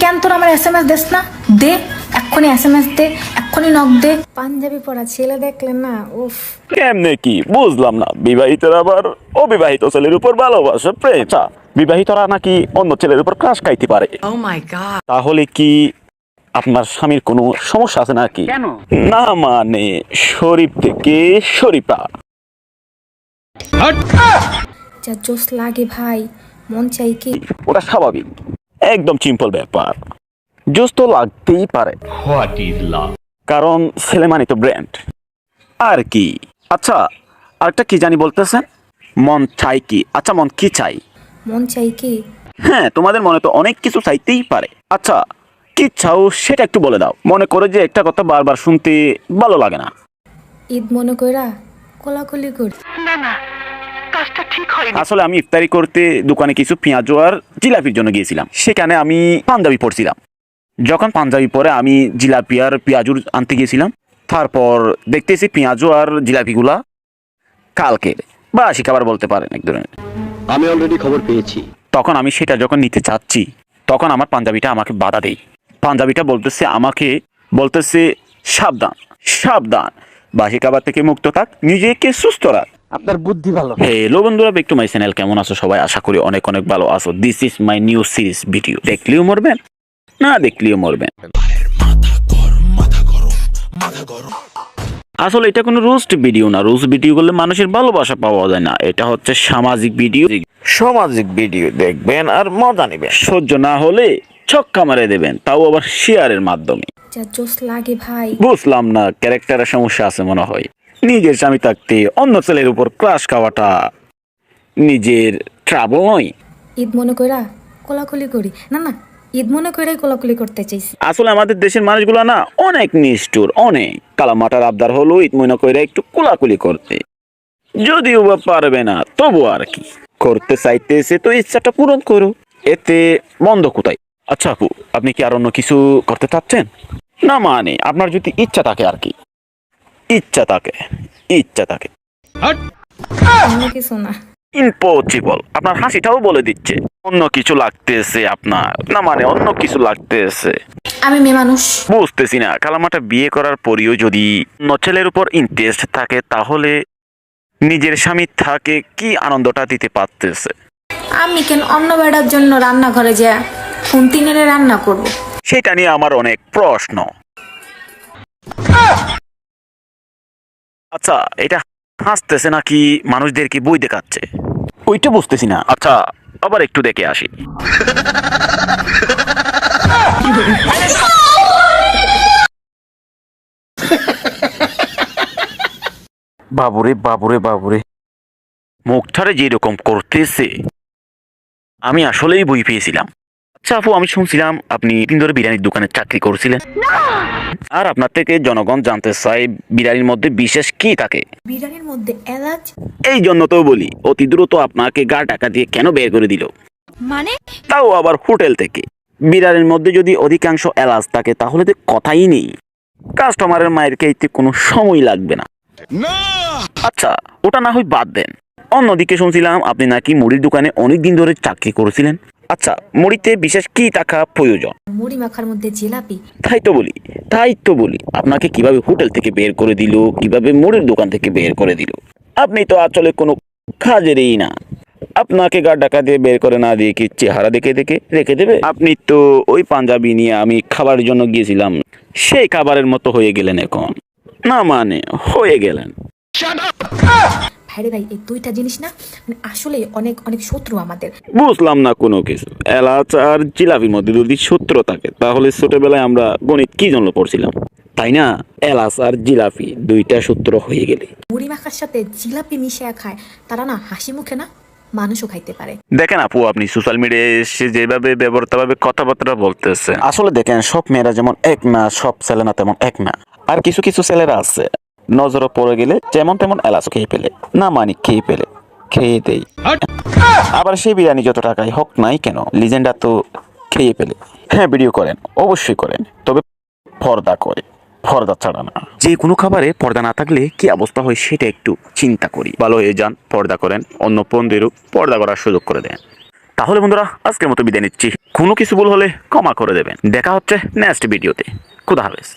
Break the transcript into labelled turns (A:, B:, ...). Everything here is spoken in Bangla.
A: কেন তোর আমার SMS দেস না? দে এক্ষুনি SMS দে, এক্ষুনি নক দে। পাঞ্জাবি পরা ছেলে দেখলেন না, উফ।
B: কেমনে কি বুঝলাম না, বিবাহিতরা আবার অবিবাহিত ছেলের উপর ভালোবাসা প্রেম। বিবাহিতরা নাকি অন্য ছেলের উপর ক্রাশ খাইতে পারে। তাহলে কি আপনার স্বামীর কোনো সমস্যা আছে নাকি? না মানে শরীফ থেকে শরীফা।
A: যা জোস লাগে ভাই, মন চাই কি?
B: ওটা স্বাভাবিক, একদম সিম্পল ব্যাপার। জোস তো লাগতেই পারে, কারণ ছেলে মানে তো ব্র্যান্ড আর কি। আচ্ছা আরেকটা কি জানি বলতেছেন, মন চাই কি? আচ্ছা মন কি চাই?
A: মন চাই কি?
B: হ্যাঁ, তোমাদের মনে তো অনেক কিছু চাইতেই পারে। আচ্ছা কি চাও সেটা একটু বলে দাও। মনে করে যে একটা কথা বারবার শুনতে ভালো লাগে না।
A: ঈদ মনে কইরা কোলাকুলি করি।
B: আসলে আমি ইফতারি করতে দোকানে কিছু পেঁয়াজ আর জিলাপির জন্য গিয়েছিলাম। সেখানে আমি পাঞ্জাবি পরছিলাম। যখন পাঞ্জাবি পরে আমি জিলাপি আর পেঁয়াজুর আনতে গিয়েছিলাম, তারপর দেখতেছি পেঁয়াজু আর জিলাপিগুলা কালকের বাসি খাবার বলতে পারেন এক ধরনের।
C: আমি অলরেডি খবর পেয়েছি।
B: তখন আমি সেটা যখন নিতে চাচ্ছি, তখন আমার পাঞ্জাবিটা আমাকে বাধা দেয়। পাঞ্জাবিটা বলতেছে সাবধান সাবধান, বাসি খাবার থেকে মুক্ত থাক, নিজেকে সুস্থ রাখ।
C: আপনার বুদ্ধি ভালো।
B: হ্যালো বন্ধুরা, ব্যাক টু মাই চ্যানেল। কেমন আছো সবাই? আশা করি অনেক অনেক ভালো আছো। This is my new series video. দেখলেও মরবেন, না দেখলেও মরবেন। আসলে এটা কোনো রোস্ট ভিডিও না। রোস্ট ভিডিও করলে মানুষের ভালোবাসা পাওয়া যায় না। এটা হচ্ছে সামাজিক ভিডিও। সামাজিক ভিডিও দেখবেন আর মজা নেবেন। সহ্য না হলে ছক্কা মারে দেবেন, তাও আবার শেয়ারের মাধ্যমে।
A: যা জোস লাগে ভাই।
B: বুঝলাম না, ক্যারেক্টারের সমস্যা আছে মনে হয়। নিজের স্বামী থাকতে অন্য ছেলের উপর ক্রাশ খাওয়াটা নিজের ট্রাবল নয়।
A: ঈদ মনে কইরা কোলাকুলি করি। না না, ঈদ মনে কইরাই কোলাকুলি করতে চাইছি।
B: আসলে আমাদের দেশের মানুষগুলো না অনেক নিষ্ঠুর, অনেক। কালামাটার আবদার হলো ঈদ মনে কইরা একটু কোলাকুলি করতে, যদিও বা পারবে না তবু আর কি। করতে চাইতেছে তো ইচ্ছাটা পূরণ করো, এতে বন্ধ কোথায়? আচ্ছা আপু, আপনি কি আর অন্য কিছু করতে চাচ্ছেন? না মানে আপনার যদি ইচ্ছা থাকে আর কি। ইচ্ছা থাকে
A: অন্য কিছু না।
B: ইম্পসিবল। আপনার হাসিটাও বলে দিচ্ছে অন্য কিছু লাগতেছে আপনার। না মানে অন্য কিছু লাগতেছে।
A: আমি মেয়ে মানুষ।
B: বুঝতেছি না, কালামাটা বিয়ে করার পরেও যদি অন্য ছেলের উপর ইন্টারেস্ট থাকে, তাহলে নিজের স্বামী থাকে কি আনন্দটা দিতে পারতেছে?
A: আমি কেন অন্য বেড়ার জন্য রান্নাঘরে যা খুন্তি নেড়ে রান্না করব?
B: সেটা নিয়ে আমার অনেক প্রশ্ন। আচ্ছা এটা হাসতেছে নাকি মানুষদেরকে বই দেখাচ্ছে, ওইটা বুঝতেছি না। আচ্ছা আবার একটু দেখে আসি। বাবুরে বাবুরে বাবুরে, মুখটারে যেরকম করতেছে, আমি আসলেই বই পেয়েছিলাম। আচ্ছা আপু, আমি শুনছিলাম আপনি দিন ধরে বিরিয়ানির দোকানে চাকরি করছিলেন, আর আপনার থেকে জনগণ জানতে চায় বিরিয়ানির মধ্যে বিশেষ কি থাকে।
A: বিরিয়ানির মধ্যে এলাচ।
B: এই জন্য তো বলি, অতি দ্রুত আপনাকে গা টাকা দিয়ে কেন বের করে দিল,
A: মানে
B: তাও আবার হোটেল থেকে। বিরিয়ানির মধ্যে যদি অধিকাংশ এলাচ থাকে তাহলে তো কথাই নেই, কাস্টমারের মায়ের খাইতে কোনো সময় লাগবে না। আচ্ছা ওটা না হয় বাদ দেন, অন্যদিকে শুনছিলাম আপনি নাকি মুড়ির দোকানে অনেক দিন ধরে চাকরি করেছিলেন। আচ্ছা মুড়িতে বিশেষ কি থাকা প্রয়োজন?
A: মুড়ি মাখার মধ্যে জিলাপি।
B: তাই তো বলি আপনাকে কিভাবে হোটেল থেকে বের করে দিল, কিভাবে মুড়ির দোকান থেকে বের করে দিল? আপনি তো আসলে কোনো কাজেরই না। আপনাকে গা টাকা দিয়ে বের করে না দিয়ে কি চেহারা দেখে রেখে দেবে? আপনি তো ওই পাঞ্জাবি নিয়ে আমি খাবারের জন্য গিয়েছিলাম, সেই খাবারের মতো হয়ে গেলেন এখন। না মানে হয়ে গেলেন।
A: ভাইরে ভাই, এই দুইটা জিনিস না মানে আসলে অনেক অনেক শত্রু আমাদের।
B: বুঝলাম না কোনো কিছু। এলাচ আর জিলাপির মধ্যে যদি সূত্র থাকে, তাহলে ছোটবেলায় আমরা গণিত কি জন্য পড়ছিলাম, তাই না? এলাচ আর জিলাপি দুইটা সূত্র হয়ে গেলে
A: মুড়ি মাখার সাথে জিলাপি মিশিয়ে খায়, তারা না হাসি মুখে না মানুষও খাইতে পারে।
B: দেখেন আপু, আপনি সোশ্যাল মিডিয়ায় এসে যেভাবে ব্যবহারভাবে কথাবার্তা বলতেছে, আসলে দেখেন সব মেয়েরা যেমন এক না, সব ছেলে না তেমন এক না। আর কিছু কিছু ছেলেরা আছে নজরে পড়ে গেলে যেমন তেমন এলাচ খেয়ে ফেলে, না মানে খেয়ে দেই। আবার সেই বিরিয়ানি যত টাকাই হোক নাই কেন, লিজেন্ডার তো খেয়ে ফেলে। হ্যাঁ ভিডিও করেন, অবশ্যই করেন, তবে পর্দা ছাড়া না। যে কোনো খাবারে পর্দা না থাকলে কি অবস্থা হয় সেটা একটু চিন্তা করি। ভালো হয়ে যান, পর্দা করেন, অন্য বন্ধুদেরও পর্দা করার সুযোগ করে দেন। তাহলে বন্ধুরা আজকের মতো বিদায় নিচ্ছি। কোনো কিছু ভুল হলে ক্ষমা করে দেবেন। দেখা হচ্ছে নেক্সট ভিডিওতে। খুদা হাফেজ।